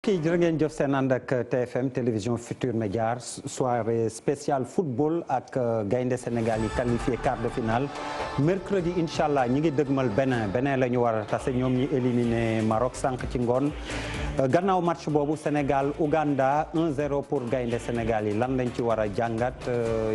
kii jërë ngeen jëf seen ànd ak TFM télévision Futur Média soirée spéciale football ak gaynde Sénégal yi qualifié quart de finale mercredi incha allah ñi ngi dëgmal Bénin la ñu war a tase ñoom ñi éliminé Maroc sànq ci ngoon gannaaw match boobu Sénégal Ouganda 1-0 pour gaynde Sénégal yi lan lañ ci war a jàngat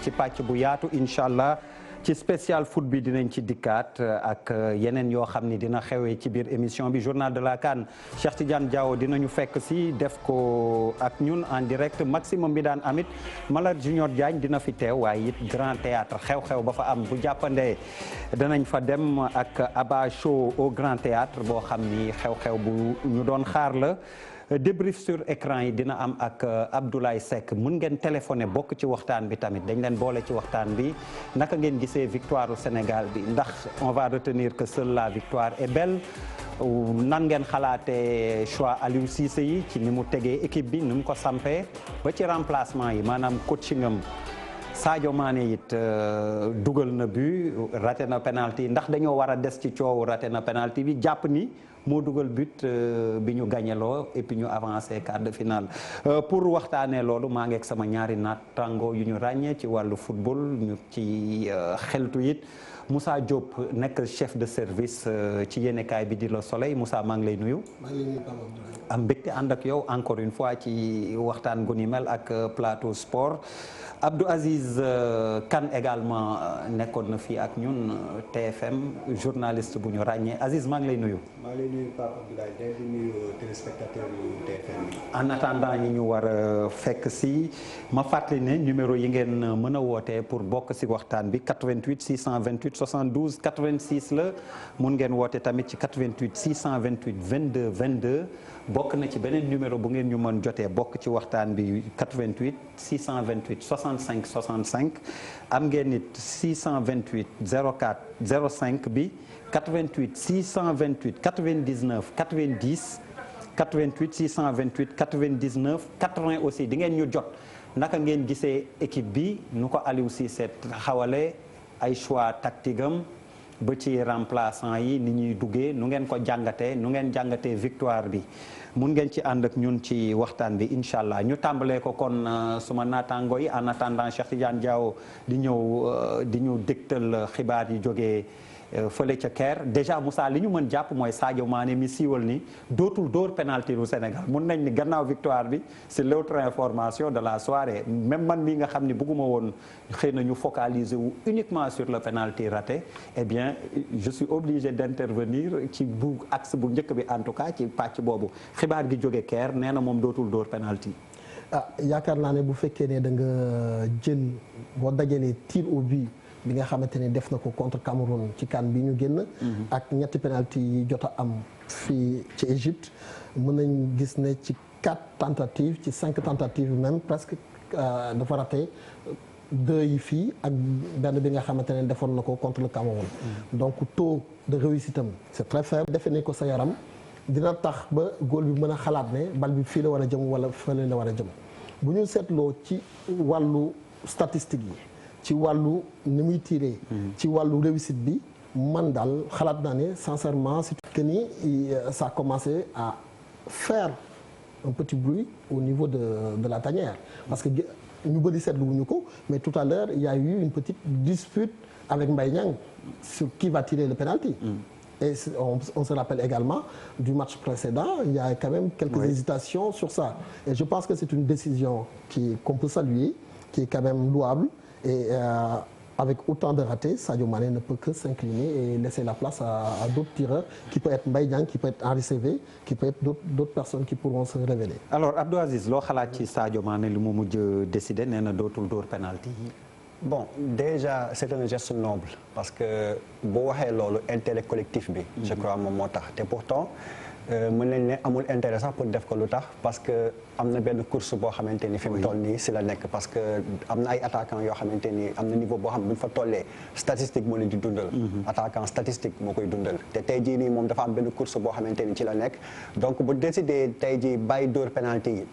ci pàcc bu yaatu incha allah. ci spécial foot bi dinañ ci dikkaat ak yeneen yoo xam ni dina xewee ci biir émission bi journal de la CAN Cheikh Tidiane Diawo dinañu fekk si def ko ak ñun en direct maximum bi daan amit Malade Junior Diagne dina fi teew waaye it grand théâtre xew-xew ba fa am bu jàppandee danañ fa dem ak Abba Show au grand théâtre boo xam ni xew-xew bu ñu doon xaar la débrief sur écran yi dina am ak Abdoulaye Seck mun ngeen téléphoné bokk ci waxtaan bi tamit dañ leen boole ci waxtaan bi naka ngeen gisee victoire au Sénégal bi ndax on va retenir que seule la victoire est belle nan ngeen xalaatee choix Aliou Cissé yi ci ni mu tegee équipe bi ni mu ko sampee ba ci remplacement yi maanaam coaching am Sadio Mané it dugal na but raté na penalty ndax dañoo war a des ci coowu raté na penalty bi jàpp ni moo dugal but bi ñu gañeloo et puis ñu avancé quart de finale pour waxtaanee loolu maa ngi ak sama ñaari naataango yu ñu ràññee ci wàllu football ñu ci xeltu it Moussa Diop nekk chef de service ci yéenekaay bi di Le Soleil Moussa maa ngi lay nuyu. maa ngi lay nuyu am mbégte ànd ak yow encore une fois ci waxtaan gu ni mel ak plateau sport. Abdou Aziz Kane également nekkoon na fii ak ñun TFM journaliste bu ñu ràññee Aziz maa ngi lay nuyu. maa ngi lay nuyu Pape Abdoulaye di nuyu téléspectateurs yu TFM. en attendant ñi ñu war a fekk si ma fàttali ne numéro yi ngeen mën a wootee pour bokk si waxtaan bi 88 628 72 86 la mun ngeen woote tamit ci 88 628 22 22 bokk na ci beneen numéro bu ngeen ñu mën jotee bokk ci waxtaan bi 88 628 65 65 am ngeen nit 628 04 05 bi 88 628 99 90 88 628 99 80 aussi di ngeen ñu jot naka ngeen gisee équipe bi nu ko Aliou Cissé xawale ay choix tactique am ba ci remplaçant yi ni ñuy duggee nu ngeen ko jàngatee nu ngeen jàngatee victoire bi mun ngeen ci ànd ak ñun ci waxtaan bi incha allah ñu tàmbalee ko kon suma naataango yi en attendant Cheikh Tidiane Diawo di ñëw di ñu dégtal xibaar yi jógee fële ca Caire déjà Moussa li ñu mën jàpp mooy Sadio Mané mi siiwal ni dootul dóor penalty ru Sénégal mun nañ ni gannaaw victoire bi c'est l'autre information de la soirée même man mii nga xam ni bëgguma woon xëy na ñu focaliser wu uniquement sur le penalty raté eh bien je suis obligé d'intervenir ci bu axe bu njëkk bi en tout cas ci pàcc boobu xibaar gi jóge Caire nee na moom dootul dóor penalty. yaakaar naa ne bu fekkee ne da nga jël boo dajalee tir au but bi nga xamante ne def na ko contre Cameroun ci CAN bi ñu génn. ak ñetti penalty yi jot a am fii ci Égypte mën nañ gis ne ci 4 tentatives ci 5 tentatives même presque dafa raté 2 yi fii ak benn bi nga xamante ne defoon na ko contre le Cameroun. donc taux de réussite am c'est très faible. defe nañ ko sa yaram dina tax ba góol bi mën a xalaat ne bal bi fii la war a jëm wala fële la war a jëm bu ñu seetloo ci wàllu statistique yi. ci wàllu ni muy tiré. ci wàllu réussite bi man daal xalaat naa ne sincèrement c'est que ni ça a commencé à faire un petit bruit au niveau de la tanière parce que ñu bëri seetlu wuñu ko mais tout à l'heure il y a eu une petite dispute avec Mbaye Niang sur qui va tirer le penalty. Et on se rappelle également du match précédent, il y a quand même quelques hésitations sur ça. Et je pense que c'est une décision qu'on peut saluer, qui est quand même louable. Et avec autant de ratés, Sadio Mané ne peut que s'incliner et laisser la place à d'autres tireurs, qui peut être Mbaye Niang, qui peut être Henri Saivet, qui peut être d'autres personnes qui pourront se révéler. Alors Abdou Aziz loo xalaat ci Sadio Mané lu mu mujj décidé nee na dootul dóor penalty. Bon déjà c'est un geste noble parce que boo waxee loolu intérêt collectif bi. je crois moom moo tax te pourtant mën nañ ne amul intérêt sax pour def ko lu tax parce que am na benn course boo xamante ni fi mu toll nii si la nekk parce que am na ay attaquants yoo xamante ni am na niveau boo xam ne bu ñu fa tollee statistique moo leen di dundal. attaquant statistique moo koy dundal te tey jii nii moom dafa am benn course boo xamante ni ci la nekk donc bu décidé tey jii bàyyi dóor penalty yi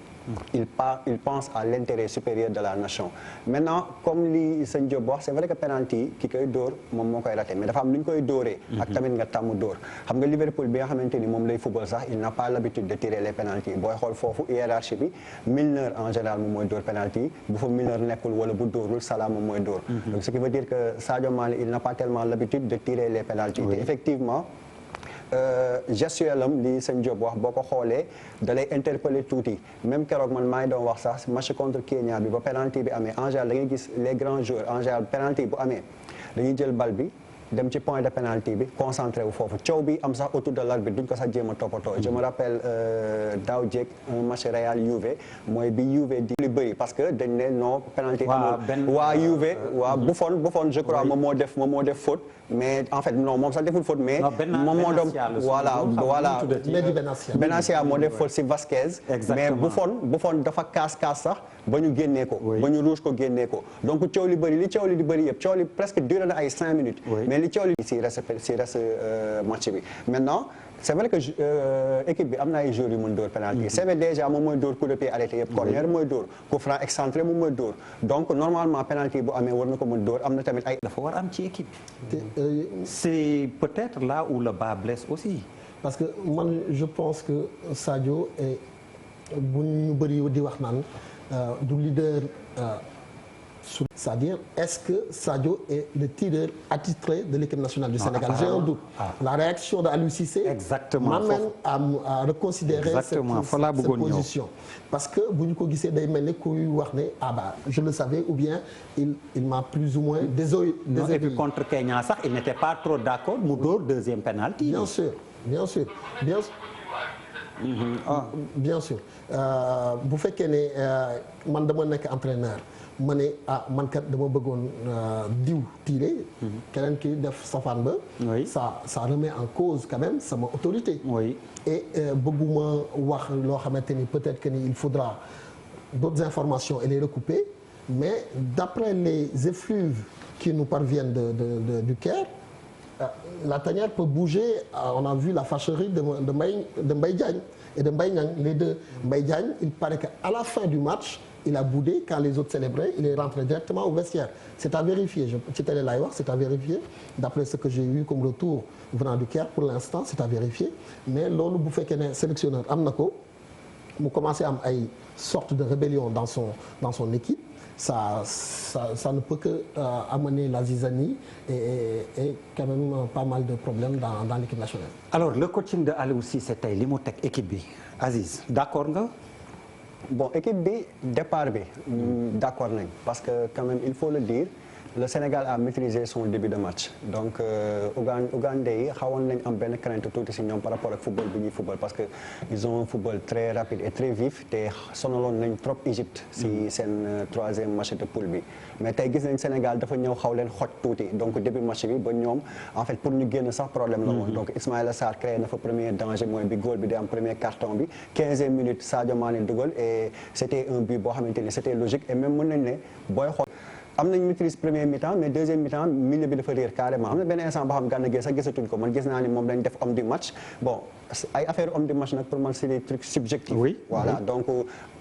il pense à l'intérêt supérieur de la nation. Maintenant comme li sëñ Diop wax c'est vrai que penalty ki koy dóor moom moo koy raté mais dafa am lu ñu koy dóoree. ak tamit nga tàmm dóor xam nga Liverpool bi nga xamante ni moom lay football sax il n'a pas l'habitude de tirer les penalty booy xool foofu hiérarchie bi Milner en général moom mooy dóor penalty bu fa Milner nekkul wala bu dóorul Salah moom mooy dóor. Donc ce qui veut dire que Sadio Mané il n'a pas tellement l'habitude de tirer les penalty. Oui. Effectivement. Gestuelle am li sëñ Diop wax boo ko xoolee da lay interpeller tuuti même keroog man maa ngi doon wax sax match contre Kenya bi ba penalty bi amee en général da ngay gis les grands joueurs en général penalty bu amee dañuy jël bal bi dem ci point de penalty bi concentré wu foofu coow bi am sax autour de l'arbitre duñ ko sax jéem a toppatoo. Je me rappelle daaw jéeg un match Real Juve mooy bi Juve di li bëri parce que dañ ne non penalty amul waa Juve waa Buffon je crois moom moo def faute mais en fait non moom sax deful faute mais moom moo doon voilà Benassia moo def faute si Vasquez mais Buffon dafa kaas sax ba ñu génnee ko ba ñu rouge ko génnee ko donc coow li di bëri yëpp coow li presque duré na ay 5 minutes mais li coow li si reste match bi maintenant c'est vrai que équipe bi am na ay joueurs yu mën dóor penalty c'est déjà moom mooy dóor coup de pied arrêté yëpp corner mooy dóor coup franc excentré moom mooy dóor donc normalement penalty bu amee war na ko mën dóor am na tamit ay dafa war am ci équipe c'est peut-être là où le bas blesse aussi parce que man je pense que Sadio est bu ñu bëri di wax naan du leader c'est-à-dire est-ce que Sadio est le tireur attitré de l'équipe nationale du Sénégal? J'ai un doute. La réaction de Aliou Cissé m'amène à reconsidérer cette position parce que bu ñu ko gisee day mel ni kuy wax ne je le savais ou bien il m'a plus ou moins désobéi. Et puis contre Kenya sax il n'était pas trop d'accord mu dóor deuxième penalty. Bien sûr. Bien sûr bu fekkee ne man dama nekk entraîneur ma ne man kat dama bëggoon diw tiré keneen ki def safaan ba ça remet en cause quand même sama autorité et bëgguma wax loo xamante ni peut-être que ni il faudra d'autres informations et les recouper mais d'après les effluves qui nous parviennent du Caire la tanière peut bouger. On a vu la fâcherie de Mbaye Diagne et de Mbaye Niang, les deux. Mbaye Diagne, il paraît qu'à la fin du match, il a boudé quand les autres célébraient, il est rentré directement au vestiaire. C'est à vérifier. C'est à vérifier. D'après ce que j'ai eu comme retour venant du Caire, pour l'instant, c'est à vérifier. Mais loolu bu fekkee ne sélectionneur am na ko mu commencé am ay sorte de rébellion dans son équipe. Ça ne peut que amener la zizanie et quand même pas mal de problèmes dans l'équipe nationale. Alors le coaching de Aliou Cissé tey li mu teg équipe bi Aziz d'accord nga. Bon équipe bi départ bi d'accord nañ parce que quand même il faut le dire le Sénégal a maîtrisé son début de match donc Ougandais yi xawoon nañ am benn crainte tuuti si ñoom par rapport ak football bi ñuy football parce que ils ont un football très rapide et très vif te sonaloon nañ trop Égypte si seen troisième match de poule bi mais tey gis nañ Sénégal dafa ñëw xaw leen xoj tuuti donc début match bi ba ñoom en fait pour ñu génn sax problème la woon donc Ismaïla Sarr créé na fa premier danger mooy bi góol bi di am premier carton bi 15e minute Sadio Mané dugal et c'était un but boo xamante ni c'était logique et même mën nañ ne booy xool am nañ maîtrise premier mi-temps mais deuxième mi-temps milieu bi dafa réer carrément am na benn instant boo xam Gana Gueye sax gisatuñ ko man gis naa ni moom dañ def homme du match bon ay affaire homme du match nag pour man c'est des trucs subjectifs. Voilà donc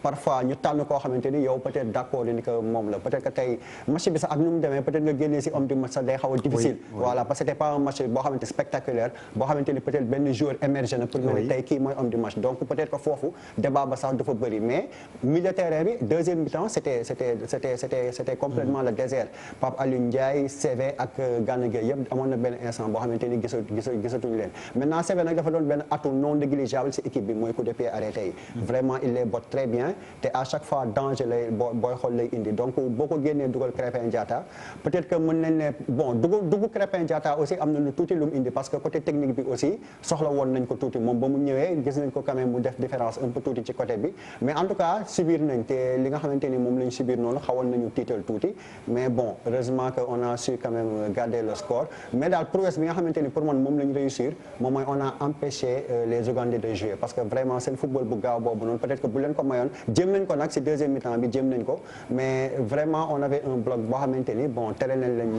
parfois ñu tànn koo xamante ni yow peut-être d'accord ni que moom la peut-être que tey match bi sax ak nu mu demee peut-être nga génnee si homme du match sax day xaw a difficile. Voilà parce que c'était pas un match boo xamante spectaculaire boo xamante ni peut-être benn joueur émergé na pour nga ne tey kii mooy homme du match donc peut-être que foofu débat ba sax dafa bëri mais milieu de terrain bi deuxième mi-temps c'était complètement le désert Pape Aliou Ndiaye CV ak Gana Gueye yëpp amoon na benn instant boo xamante ni gisatuñu leen maintenant CV nag dafa doon benn atout non négligeable ci équipe bi mooy coup de pied arrêté yi vraiment il les botte très bien te à chaque fois danger lay booy xool lay indi donc boo ko génnee dugal Krépin Diatta peut-être que mën nañ ne bon dugg Krépin Diatta aussi am na lu tuuti lu mu indi parce que côté technique bi aussi soxla woon nañ ko tuuti moom ba mu ñëwee gis nañ ko quand même mu def différence un peu tuuti ci côté bi mais en tout cas subir nañ te li nga xamante ni moom lañ subir noonu xawoon nañu tiital tuuti mais bon heureusement que on a su quand même garder le score mais daal prouesse bi nga xamante ni pour man moom lañ réussir moom mooy on a empêché les Ougandais de jouer parce que vraiment seen football bu gaaw boobu noonu peut-être que bu leen ko mayoon jéem nañ ko nag ci deuxième mi-temps bi jéem nañ ko mais vraiment on avait un bloc boo xamante ni bon tere nañ leen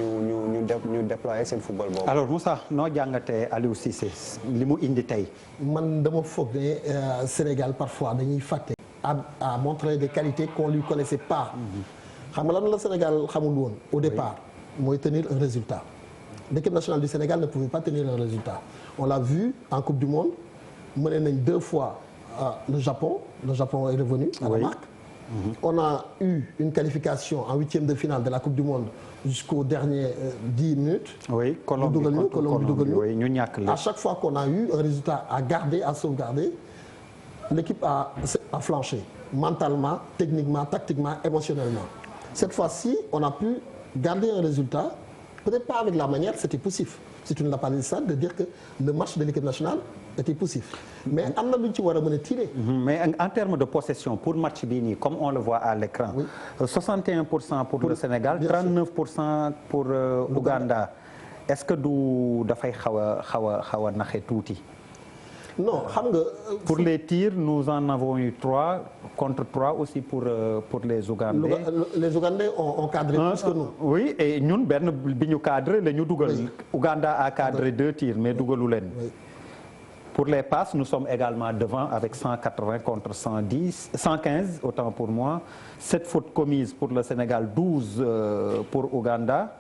ñu déployer seen football boobu. alors Moussa noo jàngatee Aliou Cissé li mu indi tey. man dama foog ne Sénégal parfois dañuy fàtte a montré des qualités qu'on lui connaissait pas. xam nga lan la Sénégal xamul woon au départ mooy tenir un résultat. L'équipe nationale du Sénégal ne pouvait pas tenir un résultat. On l'a vu en Coupe du Monde mené nañ 2 fois le Japon est revenu à la marque. On a eu une qualification en 8e de finale de la Coupe du Monde jusqu'aux dernières 10 minutes. Oui, Colombie dugal ñu. Oui, ñu ñàkk la. À chaque fois qu'on a eu un résultat à garder, à sauvegarder, l'équipe a flanché mentalement, techniquement, tactiquement, émotionnellement. Cette fois-ci, on a pu garder un résultat, peut-être pas avec la manière, c'était poussif. Si tu ne l'as pas dit ça, de dire que le match de l'équipe nationale était poussif. Mais am na lu ñu ci war a mën a tirer. Mais en termes de possession pour match bii nii comme on le voit à l'écran, oui. 61% pour le Sénégal, 39% pour Ouganda. Est-ce que du dafay xaw a naxe tuuti? Non, xam nga. Pour les tirs, nous en avons eu 3 contre 3 aussi pour les Ougandais. Les Ougandais ont cadré plus que nous. Oui, et ñun benn bi ñu cadré la ñu dugal. Oui. Ouganda a cadré 2 tirs mais dugalu leen. Oui. Pour les passes, nous sommes également devant avec 180 contre 115, autant pour moi. 7 fautes commises pour le Sénégal, 12 pour Ouganda.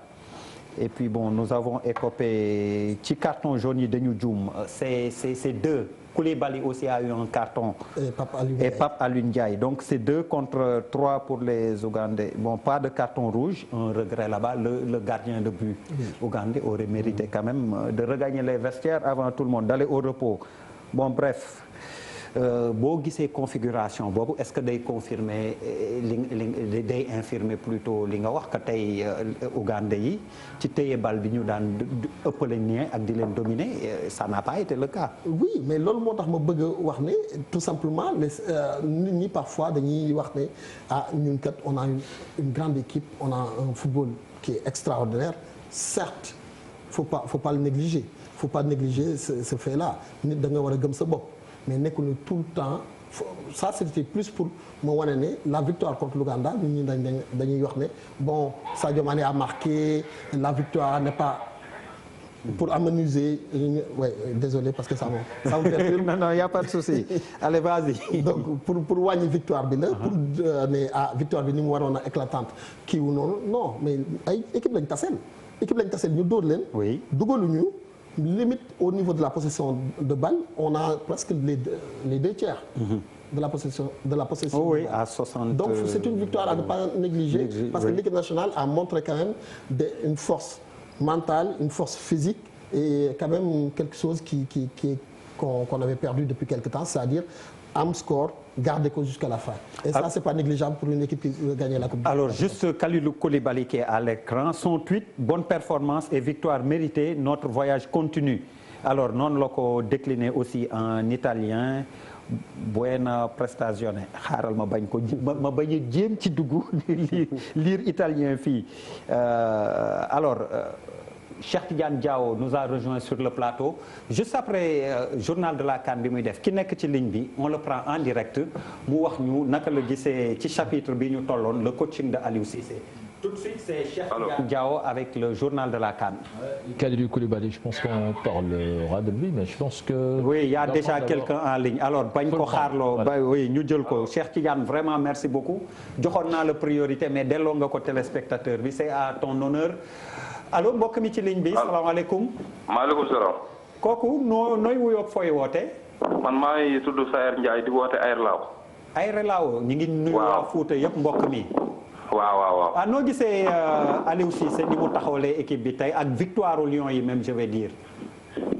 Et puis bon, nous avons écopé ci carton jaune yi dañu juum. C'est 2. Koulibaly aussi a eu un carton. Et Pape Alioune Ndiaye. Donc c'est 2 contre 3 pour les Ougandais. Bon, pas de carton rouge, un regret là-bas. Le gardien de but ougandais aurait mérité quand même de regagner les vestiaires avant tout le monde, d'aller au repos. Bon, bref. Boo gisee configuration boobu est-ce que day confirmer day infirmer plutôt li nga wax que tey Ougandais yi ci téye bal bi ñu daan ëppale nii ak di leen dominer ça n'a pas été le cas. Oui, mais loolu moo tax ma bëgg a wax ne tout simplement nit ñi parfois dañuy wax ne ñun kat on a une grande équipe, on a un football qui est extraordinaire. Certes, faut pas le négliger. Faut pas négliger ce fait-là. Nit da nga war a gëm sa bopp. Mais nekkul tout le temps ça c'était plus pour ma wane ne la victoire contre l'Ouganda ñun dañuy wax ne bon Sadio Mané a marqué la victoire n'est pas pour amenuiser ouais, désolé parce que ça me perturbe. Non, il y a pas de souci. Allez, vas-y. Donc pour wàññi victoire bi la pour ne victoire bi ni mu waroon a éclatante kii wu noonu non mais ay équipe lañ taseel ñu dóor leen. Oui. dugaluñu. Limite au niveau de la possession de balle, on a presque les 2 tiers de la possession. Oh oui, à 60. Donc c'est une victoire à ne pas négliger parce que l'équipe nationale a montré quand même une force mentale, une force physique et quand même quelque chose qu'on avait perdu depuis quelque temps, c'est-à-dire am score, garder ko jusqu'à la fin. Et ça, c'est pas négligeable pour une équipe qui veut gagner la Coupe du Monde. Alors, juste Kalilou Koulibaly qui est à l'écran, son tweet, bonne performance et victoire méritée, notre voyage continue. Alors, non la ko décliné aussi en italien, buena prestazione. Xaaral ma bañ ko ma bañ a jéem ci dugg lire italien fii. Alors, Cheikh Tidiane Diao nous a rejoint sur le plateau juste après journal de la CAN bi muy def ki nekk ci ligne bi on le prend en direct mu wax ñu naka la gisee ci chapitre bi ñu tolloon le coaching de Aliou Cissé. Tout de suite c'est Cheikh Tidiane Diao avec le journal de la CAN. Kalidou Koulibaly, je pense qu'on parlera de lui mais je pense que. Oui, il y a déjà quelqu'un en ligne alors bañ ko xaarloo ba oui ñu jël ko Cheikh Tidiane vraiment merci beaucoup joxoon naa la priorité mais delloo nga ko téléspectateur bi c'est à ton honneur. allo mbokk mi ci ligne bi salaamaaleykum. maaleykum salaam. kooku nooy wuyoo fooy woote. man maa ngi tudd Sayer Ndiaye di woote Aérelao. Aérelao ñu ngi nuyu waa Fouta yëpp mbokk mi. waaw. noo gisee Aliou Cissé ni mu taxawalee équipe bi tey ak victoire au Lions yi même je vais dire.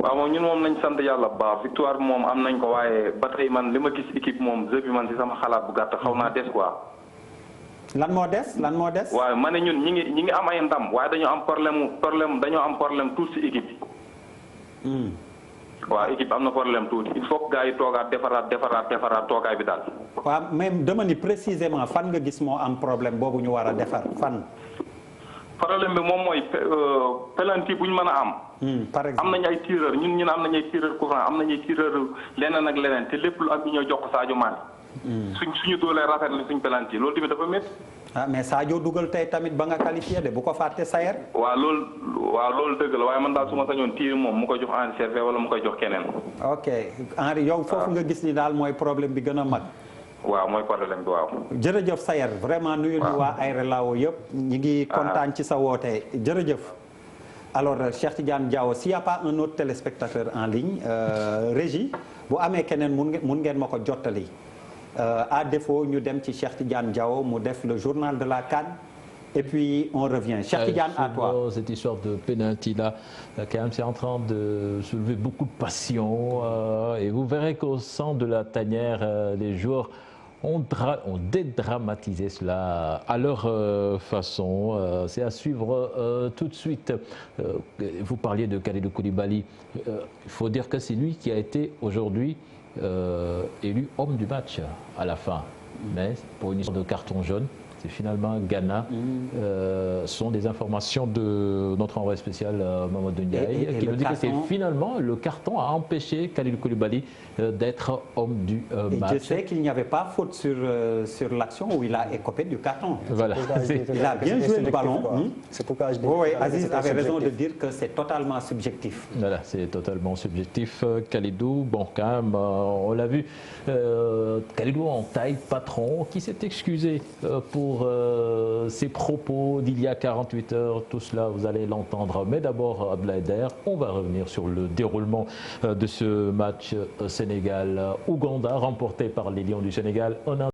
waaw moom ñun moom nañ sant yàlla bu baax victoire bi moom am nañ ko waaye ba tey man li ma gis équipe moom jeu bi man ci sama xalaat bu gàtt xaw naa des quoi. lan moo des. waaw ma ne ñun ñi ngi am ay ndam waaye dañoo am problème tuuti ci équipe bi. waaw équipe am na problème tuuti il faut que gars yi toogaat defaraat toogaay bi daal. waaw même dama ni précisément fan nga gis moo am problème boobu ñu war a defar fan. problème bi moom mooy penalty bu ñu mën a am. par exemple am nañu ay tireur ñun am nañu ay tireur courant am nañu ay tireur leneen ak leneen te lépp lu am ñoo jox ko Sadio Mané. suñu doolee rafetlu suñu penalty loolu tamit dafa métti. mais Sadio dugal tey tamit ba nga qualifié de bu ko fàtte Sayer. waaw loolu dëgg la waaye man daal su ma sañoon tiir moom mu ko jox Henri Saivet wala mu koy jox keneen. ok Henri yow foofu nga gis ni daal mooy problème bi gën a mag. waaw mooy problème bi waaw. jërëjëf Sayer vraiment nuyu ñu waa Aéré Lao yëpp ñi ngi kontaan ci sa woote jërëjëf. alors Cheikh Tidiane Diawo s'il y a pas un autre téléspectateur en ligne régie bu amee keneen mun ngeen ma ko jottali à défaut ñu dem ci Cheikh Tidiane Diawo mu def le journal de la CAN et puis on revient. Cheikh Tidiane à toi. Cette histoire de penalty là, quand même c'est en train de soulever beaucoup de passion et vous verrez qu'au sein de la tanière les joueurs ont dédramatisé cela à leur façon. C'est à suivre tout de suite. Vous parliez de Kalidou Koulibaly. Il faut dire que c'est lui qui a été aujourd'hui élu homme du match à la fin. Mais pour une histoire de carton jaune, c'est finalement Ghana. Sont des informations de notre envoyé spécial Mamadou Ndiaye qui nous dit que c'est finalement le carton a empêché Kalidou Koulibaly d'être homme du match. Et je sais qu'il n'y avait pas faute sur l'action où il a écopé du carton. Voilà. Il a bien joué le ballon. C'est pourquoi je dis. Oui, Aziz avait raison de dire que c'est totalement subjectif. Voilà, c'est totalement subjectif. Kalidou, bon, quand même, on l'a vu, Kalidou en taille patron qui s'est excusé pour ses propos d'il y a 48 heures. Tout cela, vous allez l'entendre. Mais d'abord, Abdelkader, on va revenir sur le déroulement de ce match Sénégal-Ouganda remporté par les Lions du Sénégal.